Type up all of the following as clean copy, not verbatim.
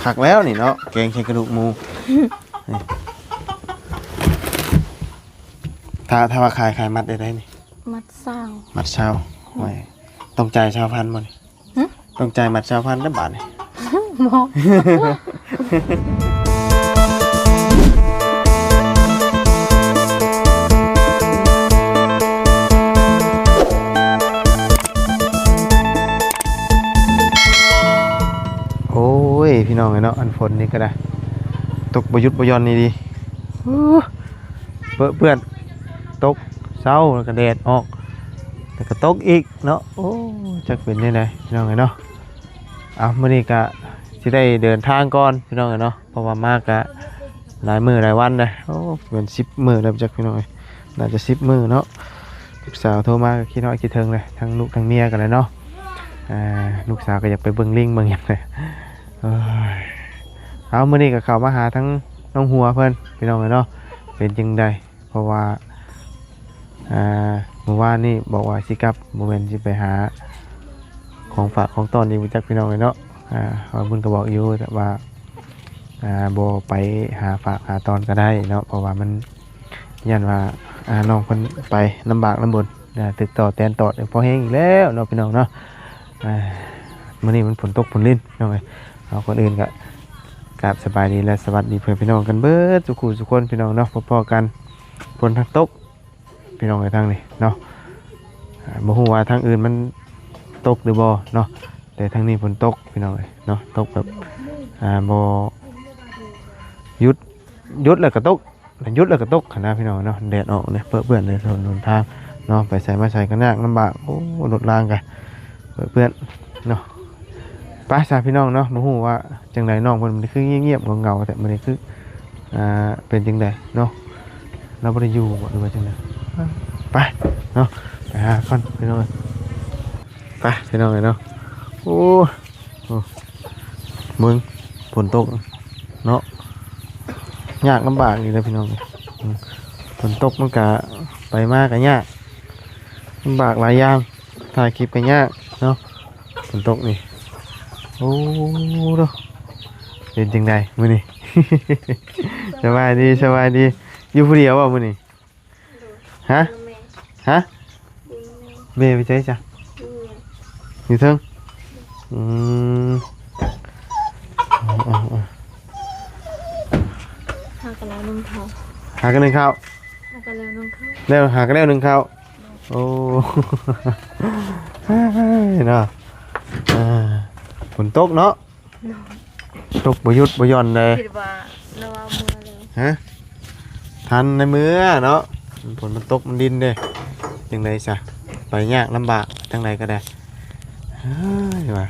คักแล้วนี่เนาะแกงใส่กระดูกหมูถ้าว่าขายมัดได้นี่มัดเศร้ามัดเช้าไว้ต้องจ่ายชาวพันบ่นี่ต้องจ่ายมัดชาวพันได้บาทนี่บ่โอ้ยพี่น้องเนาะอันฝนนี่ก็ได้ตกบ่หยุดบ่หย่อนนี่ดีเพื่อนตกเช้าแล้วก็แดดออกแล้วก็ตกอีกเนาะโอ้จักเป็นยังไงพี่น้องเนาะมื้อนี้ก็สิได้เดินทางก่อนพี่น้องเนาะเพราะว่ามากก็หลายมื้อหลายวันเลยโอ้เป็น10มื้อแล้วจักพี่น้องน่าจะ10มื้อเนาะลูกสาวโทรมาก็คิดน้อยคิดถึงเลยทั้งลูกทั้งเมียกันเลยเนาะลูกสาวก็อยากไปเบิ่งลิงเบิ่งหยังเลยมื้อนี้ก็เข้ามาหาทั้งน้องหัวเพิ่นพี่น้องเนาะเป็นจังไดเพราะว่าเมื่อวานนี่บอกว่าสิกลับโมเมนต์สิไปหาของฝากของต้อนนี่จักพี่น้องเนาะว่าเพิ่นก็บอกอยู่แต่ว่าบ่ไปหาฝากหาตอนก็ได้เนาะเพราะว่ามันยันว่าน้องเพิ่นไปลำบากลำบนตึกต่อแตนต่อพอแห้งอีกแล้วเนาะพี่น้องเนาะมื้อนี้มันฝนตกฝนลิ้นน้องเอ้ยเอาคนอื่นก็กราบสบายดีและสวัสดีเพื่อนพี่น้องกันเบิดทุกคู่ทุกคนพี่น้องเนาะพอๆกันฝนทางตกพี่น้องไปทางนี้เนาะบ่ฮู้ว่าทางอื่นมันตกหรือบ่เนาะแต่ทางนี้ฝนตกพี่น้องเนาะตกแบบบ่หยุดแล้วก็ตกหยุดแล้วก็ตกขนาดพี่น้องเนาะแดดออกเลยเปื้อนเลยถนนทางเนาะไปใส่มาใส่กันยากลำบากโอ้รถรางกันเปื้อนเนาะไปซะพี่น้องเนาะบ่ฮู้ว่าจังไดน้องเพิ่นมันคือเงียบๆเงาๆแต่มันนี่คือเป็นจังไดเนาะเราบ่ได้อยู่บ่หรือว่าจังไดไปเนาะไปหาก่อนพี่น้องไปพี่น้องเนาะโอ้มึงฝนตกเนาะยากลำบากนี่นะพี่น้องฝนตกมันก็ไปมากก็ยากลำบากหลายอย่างถ่ายคลิปก็ยากเนาะฝนตกนี่โอ้โหเป็นจังไดมื้อนี้ สบายดีอยู่ผู้เดียวบ่มื้อนี้ฮะเบไปใช้จ้ะอยู่เทิงหากันแล้วนึ่งข้าว หากันนึ่งข้าวแล้วหากันแล้วนึ่งข้าวโอ้เนาะฝนตกเนาะตกบ่หยุดบ่หย่อนเลยคิดว่าเราเอามือเลยฮะทันในมือเนาะฝนมันตกมันดินเด้จังไดซะไปยากลำบากจังไดก็ได้ว่า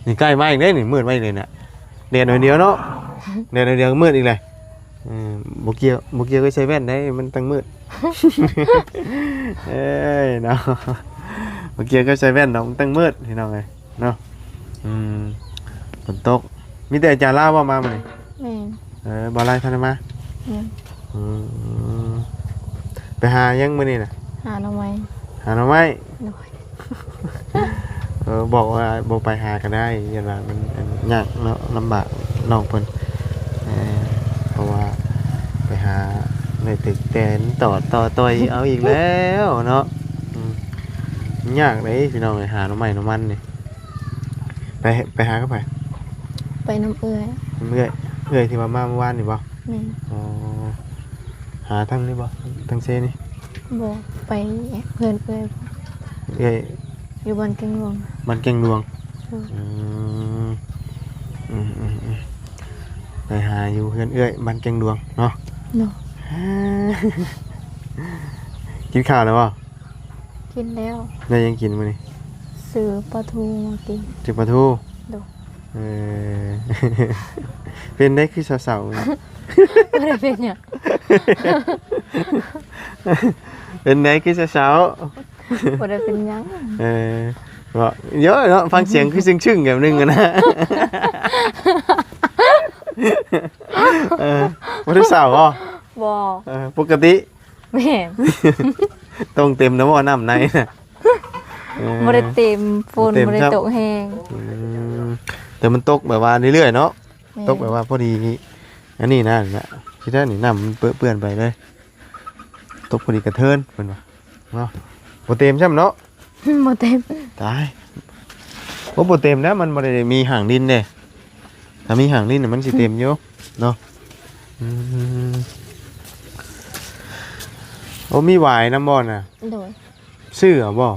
นี่ใกล้มาอีกเด้นี่มืดมาอีกเลยเนี่ยแดดหน่อยเดียวเนาะแดดหน่อยเดียวมืดอีกเลยบ่เกี่ยวก็ใช้แว่นได้มันตั้งมืดเอ้ยเนาะบ่เกี่ยวก็ใช้แว่นเนาะมันตั้งมืดพี่น้องเอ้ยเนาะฝนตกมีแต่อาจารย์ลาวว่ามามื้อนี้บ่ไล่ท่านมาไปหายังมื้อนี้น่ะหาหน่อไม้บอกว่าบ่ไปหาก็ได้ยันว่ามันยากเนาะลำบากน้องเพิ่นเพราะว่าไปหาในตึกแตนต่อยเอาอีกแล้วเนาะยากเลยพี่น้องหาหน่อไม้หน่อมันนี่ไปหาก็ไปน้ำเอื้อยที่มาเมื่อวานนี่บ่อ๋อหาทั้งนี่บ่ทั้งเซนี่บ่ไปเพื่อนอยู่บ้านเก่งหลวงไปหาอยู่เพื่อนบ้านเก่งหลวงเนาะกินข้าวแล้วบ่กินแล้วได้ยังกินมื้อนี้ซื้อปลาทูมากินซื้อปลาทูเป็นได้คือสาวๆนะไม่ได้เป็นหยังเป็นได้คือสาวบ่ได้เป็นหยังบอกเยอะเนาะฟังเสียงคือชึ่งๆแบบนึงนะบ่ได้สาวบ่ปกติแม่ต้องเต็มน้ำบ่น้ำในน่ะบ่ได้เต็มฝนบ่ได้ตกแห้งแต่มันตกแบบว่าเรื่อยๆเนาะ ตกแบบว่าพอดีอันนี้นะเนี่ยที่ได้นี่น้ำมันเปื้อนไปเลยตกพอดีกระเทินเพิ่นว่าเนาะบ่เต็มใช่มั้ยเนาะ บ่เต็ม ตายบ่เต็มนะมันบ่ได้มีหางดินเด้ถ้ามีหางดินน่ะมันสิเต็มอยู่เนาะโอ้มีหวายน้ำบ่น่ะ โดย ซื้อเอาบ่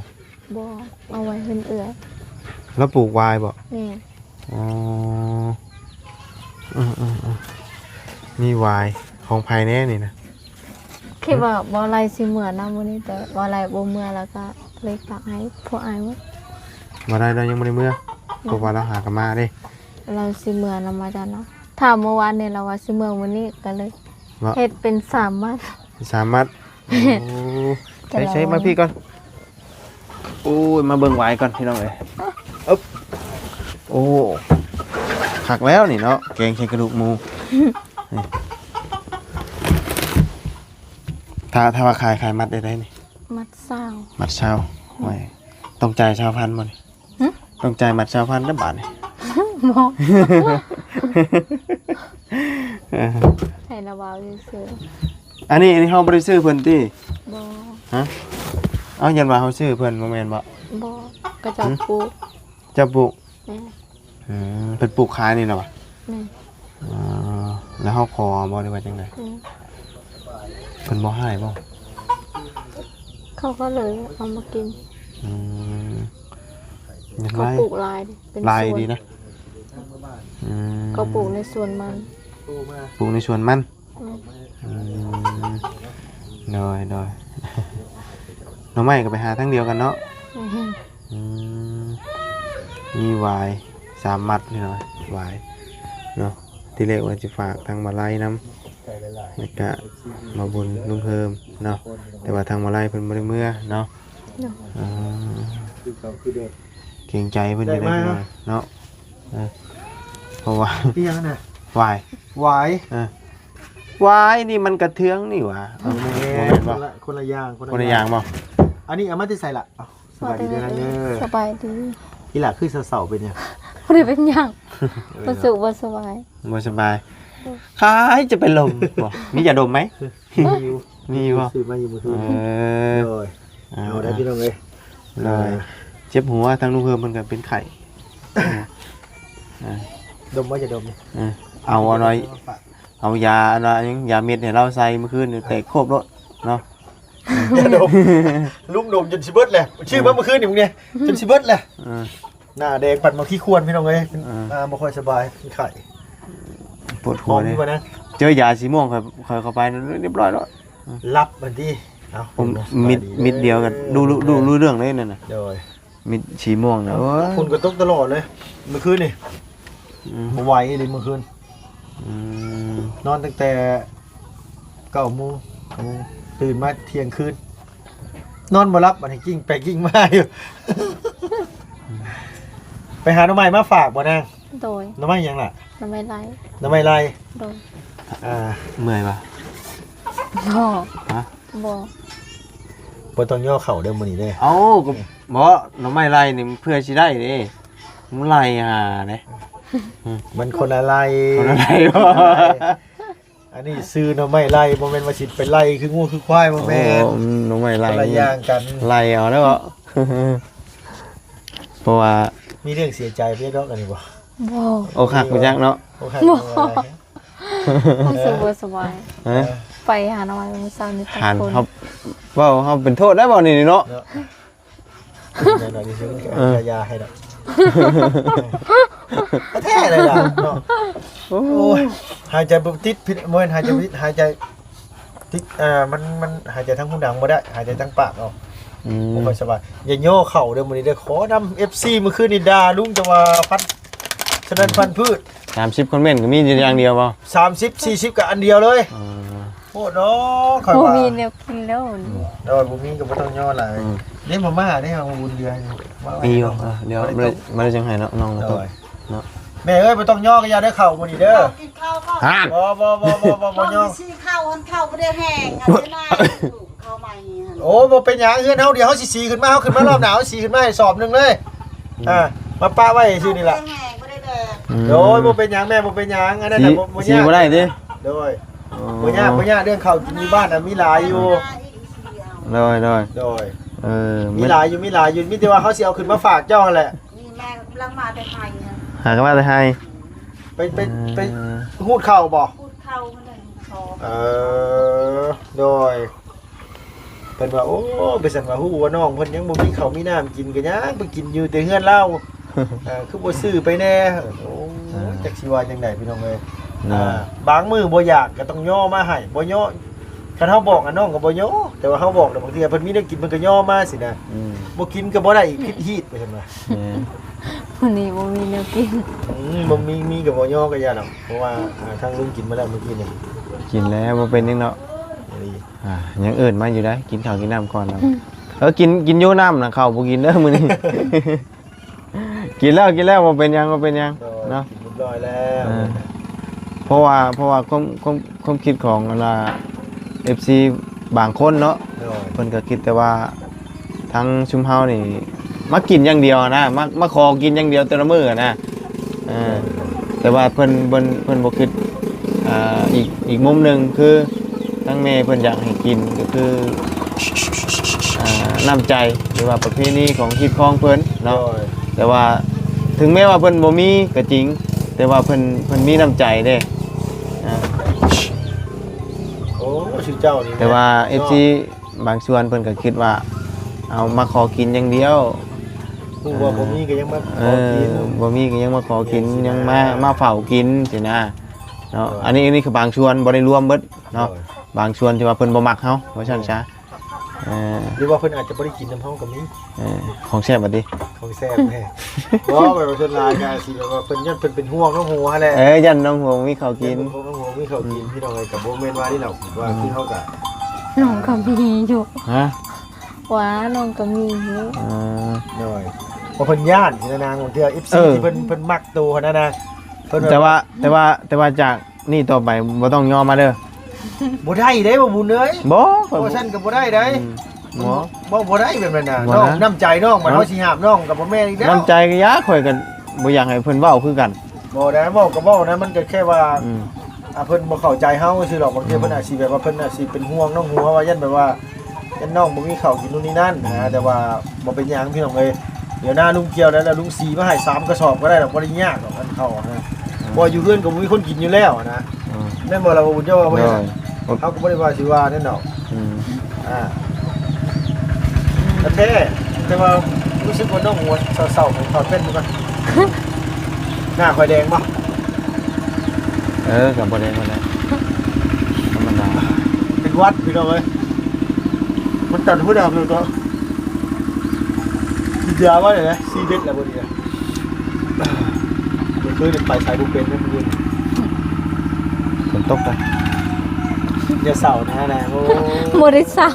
บ่เอาไว้เพิ่นเอื้อย แล้วปลูกหวายบ่ แม่ อ๋อมีหวายของภายแน่นี่นะ คิดว่าบ่ไรสิเมื่อนำมื้อนี้แต่บ่ไรบ่เมื่อแล้วก็เลยฝากให้พวกอายว่า มาได้เรายังบ่ได้เมื่อเพราะว่าเราหากันมาเด้ เราสิเมื่อนำมาจ้ะเนาะถ้าเมื่อวานนี่เราว่าสิเมื่อมื้อนี้ก็เลย ว่า เฮ็ดเป็น3มัด สามารถโอ้ แต่เรา ใช้มาพี่ก่อนโอ้ยมาเบิ่งหวายก่อนพี่น้องเอ้ยอึ๊บโอ้ผักแล้วนี่เนาะแกงใช้กระดูกหมูนี่ถ้าว่าขายมัดได้นี่ มัดซาว มัดเช้าไว้ต้องจ่ายชาวพันธุ์บ่นี่ หึ ต้องจ่ายมัดชาวพันธุ์ได้บาทนี่ บ่ ให้ระบาวซื่อ อันนี้เฮาบ่ได้ซื้อเพิ่นติ ๆบ่ ฮะเอายันว่าเฮาซื้อเพิ่นบ่แม่นบ่ บ่ก็จะปลูก จะปลูก แม่ เพิ่นปลูกขายนี่น่ะบ่ แม่ แล้วเฮาขอบ่ได้ว่าจังได๋ แม่ เพิ่นบ่ให้บ่ เขาก็เลยเอามากิน ยัง เขา ไง ปลูกลายดิเป็น ลาย สวน ดีนะ เขาปลูกในสวนมัน ปลูกในสวนมัน อืม น้อยน้อย หน่อไม้ก็ไปหาทั้งเดียวกันเนาะ แม่ มีวาย3 มัดนี่หน่อยวายเนาะที่แรกว่าจะฝากทางมาลัยน้ำแล้วก็มาบุญลุงเพิ่มเนาะแต่ว่าทางมาลัยเพิ่นบ่ได้เมื่อเนาะ เนาะ เกรงใจเพิ่นอยู่ได้หน่อยเนาะเพราะว่า พี่ยังน่ะ วาย หวาย วายนี่มันกระเทืองนี่หว่าบ่แม่นบ่ คนละอย่าง คนละอย่างบ่ อันนี้เอามาที่ใส่ละอ้าวสบายดีเด้อนะเด้อ สบายดี อีหล่ะคือเสาๆเป็นเนี่ย บ่ได้เป็นหยังรู้สึกว่าสบาย บ่สบายคล้ายจะเป็นลมบ่มียาดมไหม มีบ่ ซื้อมาอยู่มื้อคืน เออ โอ้ยเอาได้พี่น้องเอ้ย เลยเจ็บหัวทางลูกเพิ่มมันก็เป็นไข้ ดมว่าจะดมนี่ เอาหน่อยเอายาอะไรยาเม็ดให้เราใส่เมื่อคืนนี่แตกโคบรถเนาะ อย่าดมลุงดมจนสิเบิดแหละชื่อมาเมื่อคืนนี่มึงเนี่ยจนสิเบิดแหละหน้าแดงปัดมาขี้ควรพี่น้องเอ้ยบ่ค่อยสบายเป็นไข้ ปวด ห หัว อม เล ดี ย กว่านะ เจอยาสีม่วงค่อยเข้าไปเรียบร้อยแล้ว รับบัดนี้เอา ผมมิดเดียวกันดูรู้เรื่องเลยนั่นน่ะ โดย มิดสีม่วงนะโอ้ย ฝนก็ตกตลอดเลยเมื่อคืนนี่บ่ไหวเลยเมื่อคืน นอนตั้งแต่9 โมงตื่นมาเที่ยงคืนนอนบ่รับบัดนี้กิ้งไปกิ้งมาอยู่ ไปหาหน่อไม้มาฝากบ่นาง โดย หน่อไม้หยังล่ะ น้ำไม่ไหล หน่อไม้ลาย โดย เมื่อยปะ บ่ ฮะ บ่ บ่ต้องย่อเข่าเด้อมื้อนี้เด้อ เอ้าก็บ่หน่อไม้ไล่นี่เพื่อสิได้เด้มันไล่หาเด้ มันคนละลาย คนอะไรวะ อันนี้ซื้อหน่อไม้ลายบ่แม่นว่าสิไปไล่คืองูคือควายบ่แม่น หน่อไม้ไล่ คนละอย่างกัน ไล่เอาแล้วบ่เพราะว่า มีเรื่องเสียใจเพียดอกอันนี้บ่ บ่ โอคักไปจักเนาะ โอเค รู้สึกว่าสบาย ฮะ ไปหาหน่อยมื้อเช้านี้ตะ หัน คน เขาเว้าเฮาเป็นโทษได้บ่นี่เนาะ เนาะแน่นอนที่ซื้อยาให้ดอกแท้เลยล่ะเนาะ โอ้ โอ้ยหายใจบ่ติดผิดบ่แม่นหายใจบ่ติดหายใจติดมันหายใจทั้งหูดังบ่ได้หายใจทั้งปากเอาบ่ค่อยสบายอย่าโย่เข่าเด้อมื้อนี้เด้อขอนำ FC มื้อคืนนี่ด่าลุงจะว่าพันฉะนั้นพันธุ์พืช 30คนเม่นก็มีอยู่อย่างเดียวบ่ 30 40ก็อันเดียวเลยโอ้เนาะค่อย บ่ ว่า มีแนวกินแล้ว โดยบ่มีก็บ่ต้องย่อหลายนี่มาม่าได้เอาบุญเดือน มีอยู่เดี๋ยวบ่ได้จังไห้เนาะน้องเนาะเนาะ แม่เอ้ยบ่ต้องย่อก็อย่าได้เข้ามื้อนี้เด้อ กินข้าวก็ ฮะ บ่ย่อ ซีข้าวไม่ได้แห้งอันนี้มาข้าวใหม่หั่น โอ้บ่เป็นหยังเฮือนเฮาเดี๋ยวเฮาสิสีขึ้นมาเฮาขึ้นมารอบหนาวสีขึ้นมาให้สอบนึงเลยมาป้าไว้ซื่อนี่ล่ะ ไม่ได้แห้งไม่ได้แดง โดยบ่เป็นหยังแม่บ่เป็นหยังอันนั้น สี น่ะบ่ สี ยาก บ่ได้ดิ โดยบ่ยากเรื่องข้าวกินอยู่บ้านน่ะมีหลายอยู่ โดย โดย เออ มีหลายอยู่มีแต่ว่าเขาสิเอาขึ้นมาฝากเจ้านั่นแหละ นี่แม่กำลังมาแต่ไทยนะ หากันมาแต่ให้ ไปหูดข้าวบ่ พูดเข้ามันเลยคอ โดยเพิ่นว่าโอ้ไปสั่นว่าฮู้ว่าน้องเพิ่นยังบ่มีข้าวมีน้ำกินก็ยังไปกินอยู่แต่เฮือนเราคือบ่ซื้อไปแน่โอ้จักสิว่าจังไดพี่น้องเอ้ยบางมื้อบ่อยากก็ต้องย่อมาให้บ่ย่อคันเฮาบอกน้องก็บ่ย่อแต่ว่าเฮาบอกแล้วบางทีเพิ่นมีได้กินเพิ่นก็ย่อมาสินะบ่กินก็บ่ได้อีกคิดฮีดไปซั่นว่า วันนี้บ่มีแนวกิน บ่มีก็บ่ย่อก็อย่าดอกเพราะว่าทางลุงกินมาแล้วเมื่อกี้นี่ กินแล้วบ่เป็นจังเนาะยังอื่นมาอยู่ได้กินข้าวกินน้ำก่อนเนาะกินอยู่น้ำน่ะข้าวบ่กินเด้อมื้อนี้ กินแล้วบ่เป็นหยังเนาะ เรียบร้อยแล้ว เพราะว่าความคิดของFC บางคนเนาะเพิ่นก็คิดแต่ว่าทั้งชุมเฮานี่มากินอย่างเดียวนะมาขอกินอย่างเดียวแต่ละมื้อนะแต่ว่าเพิ่นบ่คิดอีกมุมหนึงคือทั้งแม่เพิ่นอยากให้กินก็คือน้ำใจหรือว่าประเพณีของคิดคองเพิ่นเนาะแต่ว่าถึงแม้ว่าเพิ่นบ่มีก็จริงแต่ว่าเพิ่นมีน้ำใจเด้ โอ้ชื่อเจ้านี่ แต่ว่า FC บางส่วนเพิ่นก็คิดว่าเอามาขอกินอย่างเดียว ผู้ว่าบ่มีก็ยังมาขอกิน บ่มีก็ยังมาขอกินยังมาเฝ้ากินสินะเนาะอันนี้คือบางส่วนบ่ได้รวมเบิดเนาะบางส่วนที่ว่าเพิ่นบ่มักเฮาว่าซั่นซะ หรือว่าเพิ่นอาจจะบ่ได้กินน้ำเฮาก็มี ของแซ่บบัดดิ ของแซ่บแท้บ่แบบว่าเพิ่นลายก็สิแบบว่าเพิ่นยันเพิ่นเป็นห่วงน้องหัวแหละ ยันน้องหัวมีข้าวกิน น้องหัวมีข้าวกินพี่น้องเอ้ยก็บ่แม่นว่านี่หรอกว่าคือเฮาก็ น้องก็มีอยู่ ฮะ ว่าน้องก็มีอยู่ หน่อยเพราะเพิ่นย่านที่นางบางเทื่อ FC ที่เพิ่นมักตัวนะนะเพิ่น แต่ว่าจากนี่ต่อไปบ่ต้องยอมมาเด้อ บ่ได้เด้บ่บุญเอ้ย บ่ บ่ซั่นก็บ่ได้เด้ บ่ได้แบบนั้นน่ะ บ่ น้อง นะ น้ำใจน้องมันเฮาสิหาบน้องกับบ่แม่นอีกแล้ว น้ำใจก็ยาข่อยก็บ่อยากให้เพิ่นเว้าคือกัน บ่ได้เว้าก็เว้านะมันก็แค่ว่า อืม เพิ่นบ่เข้าใจเฮาซื่อหรอกบางทีเพิ่นอาจสิแบบว่าเพิ่นอาจสิเป็นห่วงน้องหัวว่ายันแบบว่ายันน้องบ่มีข้าวกินนู่นนี่นั่นนะแต่ว่าบ่เป็นหยังพี่น้องเอ้ยเดี๋ยวหน้าลุงเกี่ยวแล้วลุงสีมาให้3กระสอบก็ได้ดอกบ่ได้ยากหรอกอันเข้านะบ่อยู่เฮือนก็บ่มีคนกินอยู่แล้วนะแม่นบ่ล่ะบ่บุญเจ้าว่าบ่ได้เฮาก็บ่ได้ว่าสิว่าแน่นอน แท้แต่ว่ารู้สึกว่าน้องหัวเศร้าๆของเขาเป็นมั้ยหน้าคอยแดงป่ะ กับบ่ได้ธรรมดา เป็นวัดพี่น้องเอ้ยมันตัดผู้ดำเลยก็ดียาว่าเลยนะซีเด็ดแล้วบ่ดีอ่ะเดี๋ยวเคยไปสายบุเป็นนั่นเอง ฝนตกไป อย่าเศร้านะโอ้ บ่ได้เศร้า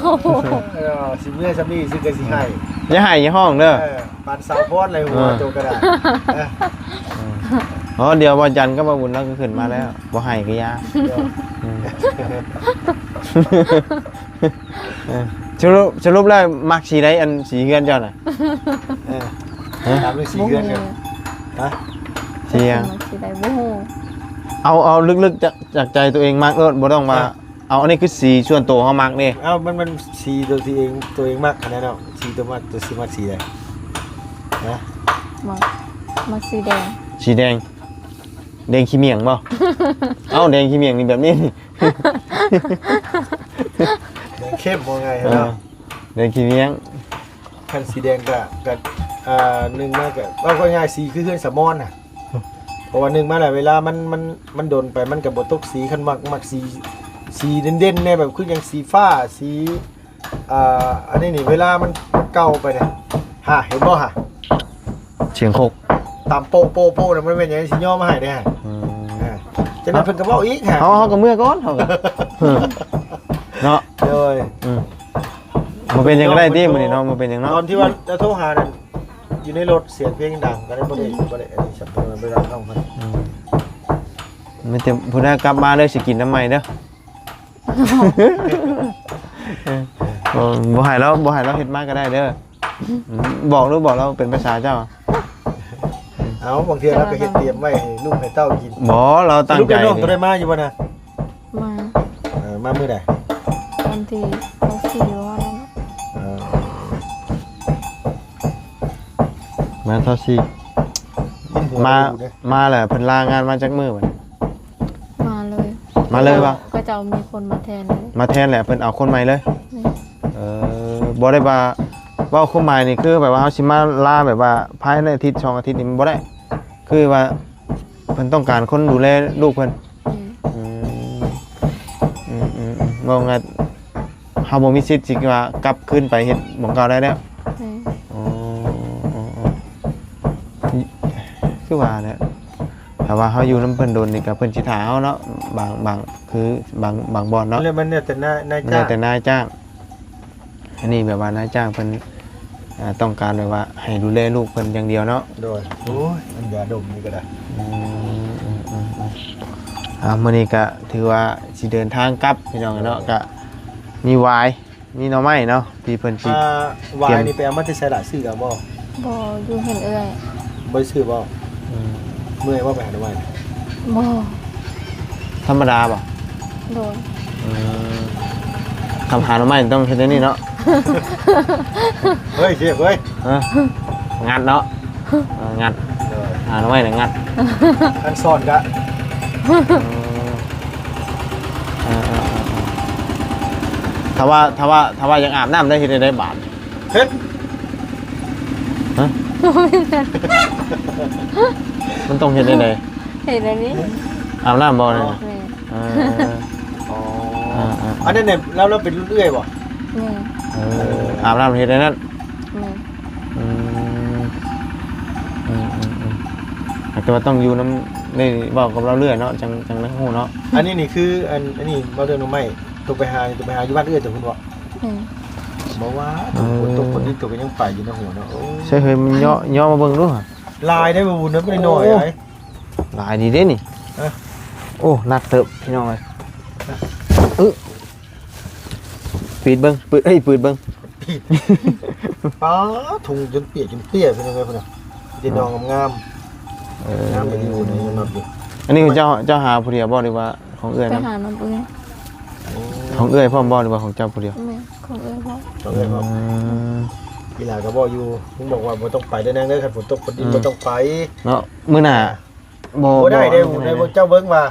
สิเมื่อซัมนี่ซึ่งก็สิให้ อย่าให้อย่าห้องเด้อ ปานสาวพอดเลยหัวโตกระดาษ อ๋อเดี๋ยววันจันทร์ก็มาบุญแล้วก็ขึ้นมาแล้วบ่ให้ก็ยาสรุปแล้วมักสีใดอันสีเฮือนเจ้าน่ะ ตามเรื่องสีเงินกันฮะ เสียง สิได้บ่ฮู้ เอาลึกๆจากใจตัวเองมักเอิ้นบ่ต้องมาเอาอันนี้คือสีส่วนตัวเฮามักนี่ มันสีตัวเองมากขนาดนั้นสีตัวมากตัวสีมากสีอะไรนะ มักสีแดง สีแดงแดงขี้เมียงบ่ เอ้าแดงขี้เมียงนี่แบบนี้นี่ แดงเข้มมองไง เออ เนาะ แดงขี้เมียง คันสีแดงกับหนึ่งมากกับว่าก็ง่ายสีคือเพื่อนสมอนน่ะเพราะว่าหนึ่งมาหลายเวลามันโดนไปมันกับบตกสีคันมักสีเด่นๆเนี่ยแบบคืออย่างสีฟ้าสีอันนี้นี่เวลามันเก่าไปเนี่ยฮะเห็นบ่ฮะ เสียงโคก ตามโปเนี่ยมันเป็นอย่างสีย่อมาให้ได้ฮะจะนั่นเพิ่นก็บอกอีกฮะ เฮาก็เมื่อก่อนเฮาก็เนาะ โดย มันเป็นยังไงที่มื้อนี้เนาะมันเป็นยังเนาะ ตอนที่ว่าจะโทรหานั่นอยู่ในรถเสียงเพลงดังก็ได้บ่ได้อันนี้ฉันไปรับน้องมัน มันจะพุ่นน่ะกลับมาเด้อสิกินน้ำใหม่เด้อบ่ให้เราเฮ็ดมาก็ได้เด้อบอกเราเป็นภาษาเจ้า เอาบางเทื่อเราก็เฮ็ดเตรียมไว้ให้ลูกให้เต้ากิน บ่เราตั้งใจ ลูกน้องตัวได้มาอยู่บ่นะ มา มามื้อใด วันที่เขาสี่วันแล้วนะ มาเท่าสิมาแหละเพิ่นลางานมาจากมื้อบัด มาเลย มาเลยป่ะ ก็จะมีคนมาแทนเลย มาแทนแหละเพิ่นเอาคนใหม่เลย นี่ บ่ได้ว่าเว้าคนใหม่นี่คือแบบว่าเฮาสิมาลาแบบว่าภายในอาทิตย์2อาทิตย์นี่มันบ่ได้คือว่าเพิ่นต้องการคนดูแลลูกเพิ่น มองว่าเฮาบ่มีสิทธิ์สิว่ากลับขึ้นไปเฮ็ดหม่องเก่าได้แล้ว นี่ อ๋อคือว่าแหละถ้าว่าเฮาอยู่นำเพิ่นโดนนี่ก็เพิ่นสิถาเฮาเนาะบางคือบางบ่อนเนาะ แล้วมันเนี่ยแต่นาย มัน จ้า แล้วแต่นายจ้างอันนี้แบบว่านายจ้างเพิ่นต้องการแบบว่าให้ดูแลลูกเพิ่นอย่างเดียวเนาะ โดยโอ้ยมันยาดมนี่ก็ได้ มื้อนี้ก็ถือว่าสิเดินทางกลับพี่น้องเนาะก็มีวายมีหน่อไม้เนาะที่เพิ่นสิ วายนี่ไปเอามาที่ใส่หลายซื้อเอาบ่ บ่อยู่เห็นเอ้ย บ่ซื้อบ่เมื่อยว่าไปหาหน่อไม้ บ่ ธรรมดาป่ะ โดน คำหาหน่อไม้ต้องเฮ็ดได้นี่เนาะ เฮ้ยเจ็บเว้ย งัดเนาะงัดหาหน่อไม้เนี่ยงัด อันซ่อนกะ ถ้าว่ายังอาบน้ำได้เฮ็ดได้บาท เฮ็ด มันต้องเฮ็ดได้เลย เห็นอันนี้ อาบน้ำบ่เนี่ย นี่ อันนั้นเนี่ยแล้วเราเป็นเรื่อยๆบ่ นี่ อาบน้ำเฮ็ดได้นั่น นี่ แต่ว่าต้องอยู่น้ำนี่บอกกับเราเรื่อยเนาะจังนักฮู้เนาะ อันนี้นี่คืออันนี้บ่เดินหน่อไม้ตกไปหาอยู่บ้านเอื้อแต่คุณบ่ นี่ บ่ว่าตกคนนี้ตกก็ยังไปอยู่ในหัวเนาะโอ้ ใช่เฮ้ยมันย่อมาเบิ่งดูฮะ ลายได้บ่บุญนะบ่ได้น้อยไอ้ หลายดีเด้นี่โอ้หนักเติบพี่น้องเอ้ยปิดเบิ่งเปิดเบิ่ง ป้าถุงจนเปียกจนเตี้ยเป็นยังไงพุ่นน่ะสินองงามๆงามไปอยู่ในมาอยู่ อันนี้คือเจ้าหาผู้เดียวบ่หรือว่าของเอื้อย ไป นะ หาน้ำเอ้ย ของเอื้อยพร้อมบ่หรือว่าของเจ้าผู้เดียว แม่ของเอ้ยพ่อ ต้องเลยครับกีฬาก็บ่อยู่มึงบอกว่าบ่ต้องไปได้อนั่งเด้อคันฝนตกฝนดินบ่ต้องไป เนาะมื้อหน้าบ่ บ่ได้เด้อได้บ่เจ้าเบิ่งว่า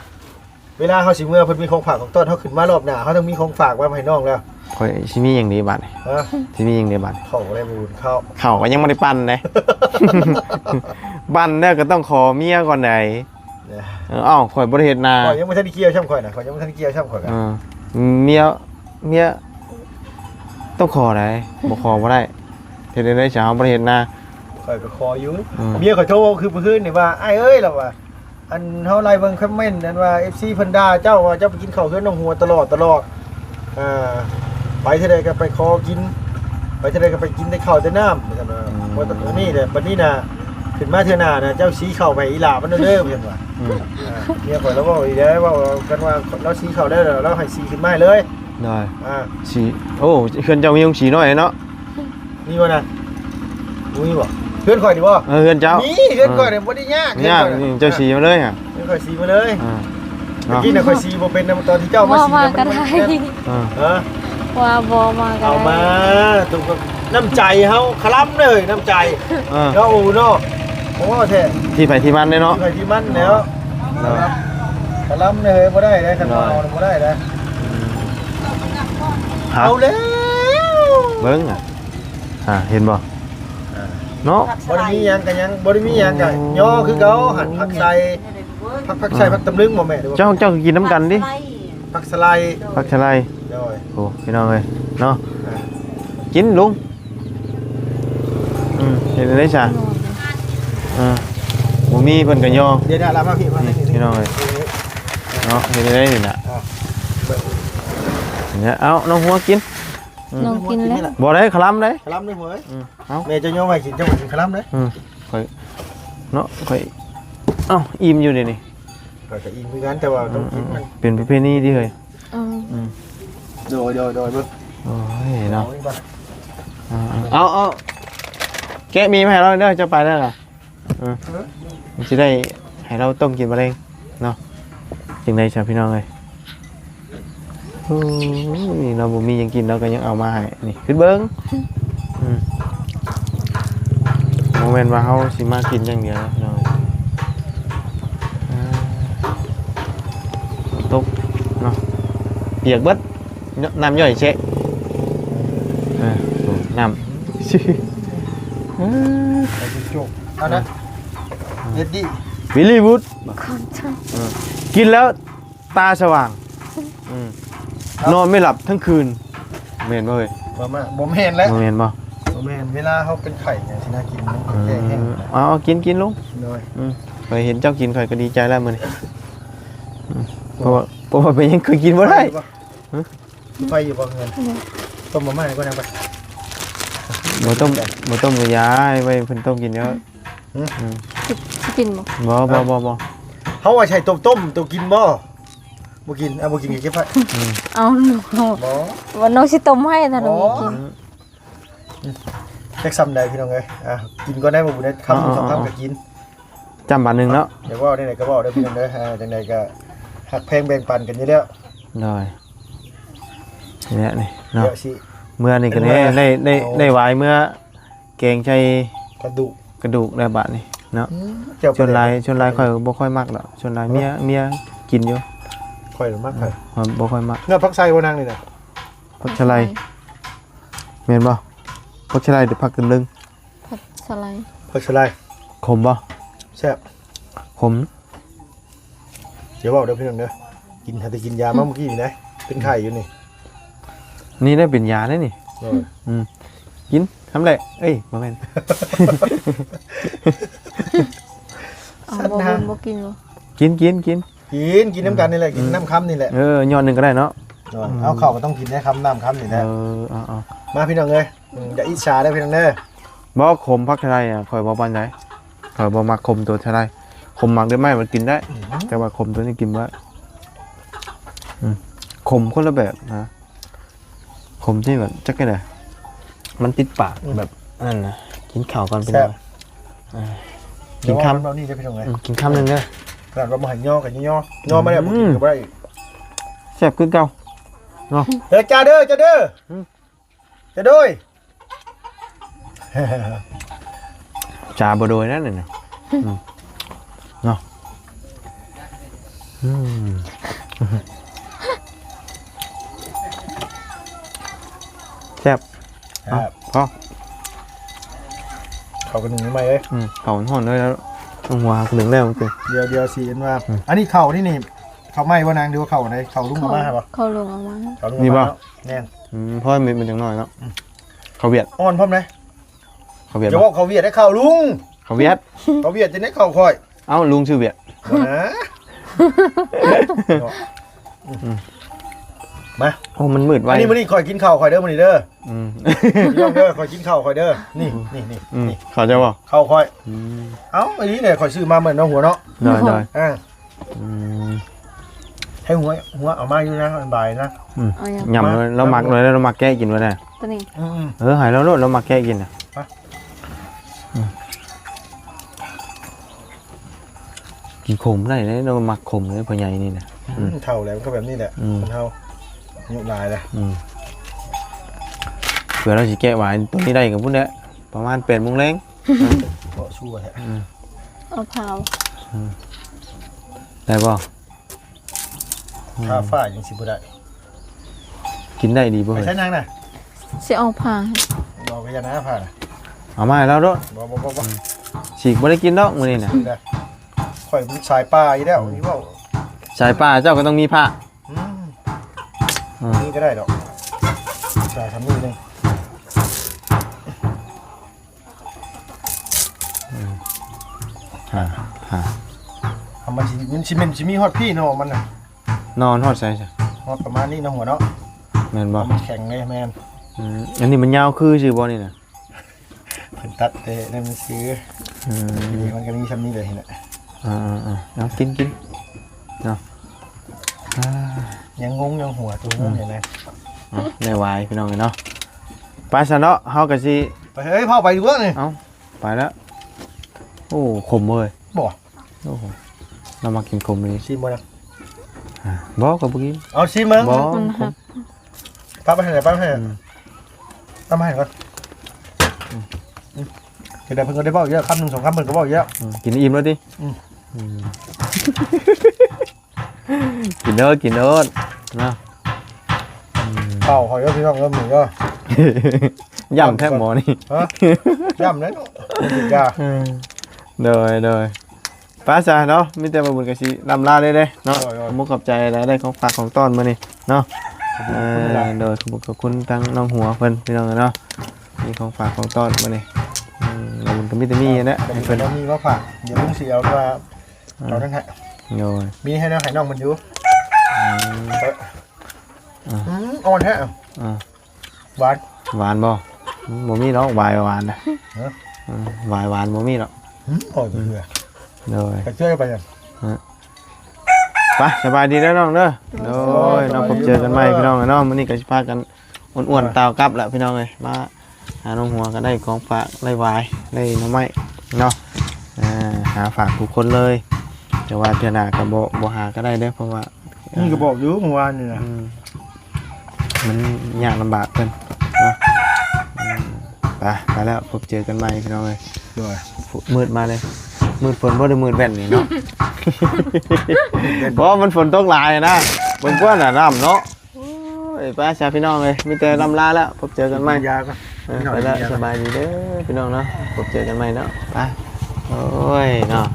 เวลาเฮาสิเมื่อเพิ่นมีของฝากของต้อนเฮาขึ้นมารอบหน้าเฮาต้องมีของฝากไว้ให้น้องแล้ว ข่อยสิมีหยังดีบัดนี่ ฮะ สิมีหยังดีบัด เข้าได้บ่บุญเข้า ข้าวก็ยังบ่ได้ปั่นเลย ปั่นเนี่ยก็ต้องขอเมียก่อนได เนี่ย อ้าวข่อยบ่ได้เฮ็ดนา ข่อยยังบ่ทันได้เกี่ยวช่ำข่อยน่ะข่อยยังบ่ทันได้เกี่ยวช่ำข่อยกัน เมียต้องขอได้บ่ขอบ่ได้เฮ็ดได้จ้าบ่ได้เฮ็ดนา ข่อยก็ขออยู่เมียข่อยโทรคือเมื่อคืนนี่ว่าอ้ายเอ้ยล่ะว่าอันเฮาไล่เบิ่งคอมเมนต์นั่นว่า FC เพิ่นด่าเจ้าว่าเจ้าไปกินข้าวเฮือนน้องหัวตลอดไปเท่าใดก็ไปขอกินไปเท่าใดก็ไปกินได้ข้าวแต่น้ำว่าซั่นว่าบ่ตอนนี้แหละบัดนี้น่ะขึ้นมาเทื่อหน้าน่ะเจ้าสีข้าวไปอีหลามันเด้อว่าซั่นว่าเมียข่อยแล้วบอกอีกแล้วว่ากันว่าเราสีข้าวได้แล้วเราให้สีขึ้นมาให้เลย ได้ อ่า สีโอ้เพื่อนเจ้ามีองค์สีน้อยเนาะ นี่บ่น่ะมีบ่เพื่อนข่อยนี่บ่ เพื่อนเจ้า นี่เพื่อนข่อยเนี่ยบ่ได้ยาก เนี่ยนี่เจ้าสีมาเลยอ่ะ เพื่อนข่อยสีมาเลย เนาะ เมื่อกี้น่ะข่อยสีบ่เป็นนะตอนที่เจ้ามา บ่ สี มา น่ะ กัน มัน ได้ ฮะ ว่าบ่มากัน เอามา ได้ ตรงกับน้ำใจเฮาคล้ำเลยน้ำใจเนาะโอ้เนาะโอ้แท้ ที่ไปที่มันเลยเนาะ ที่ไปที่มันแล้วคล้ำเลยบ่ได้เลยคันเอาบ่ได้เลยเอาแล้ว เบิ้งเห็นบ่เนาะ บ่ได้มีหยังกันยังบ่ได้มีหยังกันย่อคือเก่าหั่นผักใส่ผักใส่ผักตำลึงบ่แม่ดู เจ้ากินน้ำกันดิ ผักสไลด์ ผักชะไล โดย โอ้พี่น้องเลยเนาะกินลุงเห็นได้จ้ะบ่มีเพิ่นก็ย่อ เดี๋ยวนะลามาพี่มา พี่น้องเลยเนาะเห็นได้นี่น่ะเนี่ยเอาน้องหัวกิน น้องกินแล้ว บ่ได้คลำได้ คล้ำเลยเว้ย เอา แม่จะย่อไว้กินเจ้ากินคล้ำเลย ค่อยเนาะค่อยเอ้าอิ่มอยู่นี่นี่ ก็จะอินคือกันแต่ว่าต้องกินมัน เป็นประเพณีดิเฮ้ย โดยเบิ่ง โอ้ยเนาะเอาแกะมีไหมเราเด้อจะไปแล้วล่ะ มันสิได้ให้เราต้มกินมะเร็งเนาะจังได๋จ้ะพี่น้องเอ้ยโอ้ยเราบ่มีหยังกินเราก็ยังเอามาให้นี่ขึ้นเบิ่งโมเมนต์ว่าเฮาสิมากินอย่างเดียวนะพี่น้องตกเนาะเปียกเบิดน้ำย่อยเชะน้ำ ไปจุกอันนั้นเด็ดดิ วิลลี่วูด คนชอบ กินแล้วตาสว่างนอนไม่หลับทั้งคืนเมนบ่เฮ้ย บ่แม่นแล้ว เมนบ่ บ่แม่นเวลาเขาเป็นไข่เนี่ยสิน่ากินมันแกงแห้ง เอากินลุง น้อย เคยเห็นเจ้ากินข่อยก็ดีใจแล้วมื้อนี้เพราะว่าเป็นยังเคยกินบ่ได้ ไฟอยู่บ่เงินต้มมาม่าก็นำไป บ่ต้มกระยายไว้เพิ่นต้มกินเยอะ สิกินบ่ บ่ เฮาว่าใช้ต้มตัวกินบ่กินบ่กินก็เก็บไว้ เอาหนู บ่ วันน้องสิต้มให้ถ้าหนูมีกิน แจ็คซ้ำใดพี่น้องเอ้ยกินก็ได้บ่บุได้คำ2คำก็กิน จำบาทนึงเนาะ เดี๋ยวว่าได้ไหนก็บอกได้พี่น้องเด้อจังไดก็หักแพงแบ่งปันกันอยู่แล้ว ได้เนี่ยนี่เนาะ เดี๋ยวสิ เมื่อนี่ก็ได้หวายเมื่อแกงใช้ กระดูก กระดูกได้บาดนี่เนาะชนลายค่อยบ่ค่อยมักดอกชนลายเมียกินอยู่ ค่อยมากค่อย บ่ค่อยมัก เนื้อผักไส้บ่นางนี่น่ะ ผักชะไลแม่นบ่ผักชะไลหรือผักกึ่งลึง ผัดสไลด์ ผักชะไล ขมบ่ แซ่บ ขม เดี๋ยวบอกเด้อพี่น้องเด้อกินหาแต่กินยามาเมื่อกี้นี่นะเป็นไข้อยู่นี่ นี่ได้เป็นยาได้นี่ เออ กินทำไรเอ้ยบ่แม่น บ่กินบ่ กิน กินน้ำกันนี่แหละกินน้ำค่ำนี่แหละ ย้อนหนึงก็ได้เนาะ เอาข้าวก็ต้องกินได้ค่ำน้ำค่ำนี่แหละ เอา มาพี่น้องเอ้ยอย่าอิจฉาได้อพี่น้องเด้อ บ่ขมผักชะไลอ่ะข่อยบ่ปานใดข่อยบ่มักขมตัวชะไลขมมักได้ไหมมันกินได้ แต่ว่าขมตัวนี้กินว่าขมคนละแบบนะขมที่แบบจักไงเลยมันติดปากแบบนั่นนะกินข้าวก่อนเป็นไงกินคำ เรานี่ได้อพี่น้องเอ้ย กินคำหนึ่งเด้อ ขนาดว่าบ่ให้ย่อกับย่อไม่ได้บ่กินก็บ่ได้ แซ่บขึ้นเก่า เด้อจ้าเด้อจ้าโดย จาบโดยนั่นน่ะเนาะแซ่บพอ เขากันหนึ่งไม่เอ้ย เขาห่อนด้วยแล้วหัวหนึ่งแล้วจริง เดี๋ยวสิเห็นว่าอันนี้เข่านี่เขาไหม้ว่านางดูว่าเข่าไหนเข่าลุงมาป่ะ เขาลงเอามา เข่าลุงมาแน่น เพราะมันจังน้อยเนาะเขาเวียด อ่อนพร้อมเลย เขาเวียด จะบอกเขาเวียดได้เข่าลุง เขาเวียด เขาเวียดจะได้เข่าคอย เอ้าลุงชื่อเวียด นะมา โอ้มันมืดไว้ อันนี้มื้อนี้คอยกินข้าวคอยเด้อมื้อนี้เด้อ อืม พี่น้องเด้อคอยกินข้าวคอยเด้อนี่ เขาจะบอก ข้าวคอยเอ้าอันนี้เนี่ยคอยซื้อมาเหมือนเนาะหัวเนาะ หน่อย ให้หัวเอามาอยู่นะอันบ่ายนะ หย่ำเลยเราหมักเลยเราหมักแก้กินไว้เลย ตัวนี้ หายแล้วเราหมักแก้กินอ่ะกินขมได้เลยเราหมักขมเลยพอใหญ่นี่นะ เท่าแล้วก็แบบนี้แหละคนเท่ายุลายเลย เผื่อเราสิแก้หวานตัวนี้ได้กับพุ่นเนี้ยประมาณ8 โมงแรง ก็สู้ไป เอาเผา ได้ป่ะ ข้าฝ้ายังสิบ่ได้ กินได้ดีป่ะ ไปใช้นางน่ะ สิเอาผ้าให้ บอกไปยันนะผ้าน่ะ เอามาแล้วด้วย บ่ ฉีกไม่ได้กินดอกมื้อนี้น่ะ ข่อยเป็นสายป่าอีแล้วนี่ว่า สายป่าเจ้าก็ต้องมีผ้า นี่ก็ได้ดอกสายทำนี่นึงมันสิมีฮอดพี่เนาะมันน่ะ นอนฮอดใส่จ้ะ ฮอดประมาณนี้เนาะหัวเนาะ แม่นบ่ มันแข็งเลยแม่น อันนี้มันยาวคือชื่อบ่นี่น่ะ เพิ่นตัดแต่นั่นมันซื้อมันก็มีชั้นนี้เลยเห็นแหละ เอากินเนาะ ยังงงยังหัวตัวงงเห็นไหม ได้วายพี่น้องเนาะไปซะเนาะเฮาก็สิ ไปเฮ้ยพ่อไปดูว่านี่ ไปแล้ว โอ้ขมเลย บ่ โอ้โหเรามากินขมเลย ชิมบ่นะ บอกกับพวกนี้ เอาชิมมั้ง บอก มันหัก ป้าไปให้ไหนป้าไปให้ป้ามาให้ก่อนเดี๋ยวเพิ่นก็ได้บอกเยอะคำหนึ่งสองคำเพิ่นก็บอกเยอะ กินอิ่มแล้วดิ อืม อืมกินเด้อนะ เป่าหอยก็พี่น้องก็หมูก็ ย่ำแทบหมอนี่ ฮะย่ำเลยเนาะติดยา โดยป้าจ๋าเนาะมีแต่มาบุญกะสิลำลาเลยเด้เนาะมุกขอบใจแล้วได้ของฝากของต้อนมานี่เนาะโดยขอบคุณทั้งน้องหัวเพิ่นพี่น้องเนาะมีของฝากของต้อนมานี่มาบุญก็มีแต่มีนะ เดี๋ยว ให้ เพิ่ เพิ่ น น เอามีมาฝากเดี๋ยวลุงสิเอามาเราทั้งให้ โดย มีให้น้องให้น้องมันอยู่อ่อนแท้ อ่า หวาน หวานบ่บ่มีเนาะหวายหวานนะ ฮะ หวายหวานบ่มีเนาะ อ่อนเพื่อ โดย กระเชื่อไปยัง ไปสบายดีแล้วน้องเด้อโดยน้องพบเจอกันใหม่พี่น้องเนาะมื้อนี้ก็สิพากันอ้วนๆตาวกลับแล้วพี่น้องเอ้ยมาหาน้องหัวก็ได้ของฝากได้หวายได้หน่อไม้เนาะหาฝากทุกคนเลยแต่ว่าเทื่อหน้าก็บ่หาก็ได้เด้อเพราะว่า นี่ก็บอกอยู่เมื่อวานนี่นะ มันยากลำบากเพิ่นเนาะไปแล้วพบเจอกันใหม่พี่น้องเอ้ย ด้วย มืดมาเลยมืดฝนบ่ได้มืดแว่นนี่เนาะ เพราะมันฝนตกหลายนะเบิ่งกว่าน่ะน้ำเนาะโอ้ยไปชาวพี่น้องเลยมีแต่ลำลาแล้วพบเจอกันใหม่ ยาก็ ไปแล้วสบายดีเด้อพี่น้องเนาะพบเจอกันใหม่เนาะไปโอ้ยเนาะ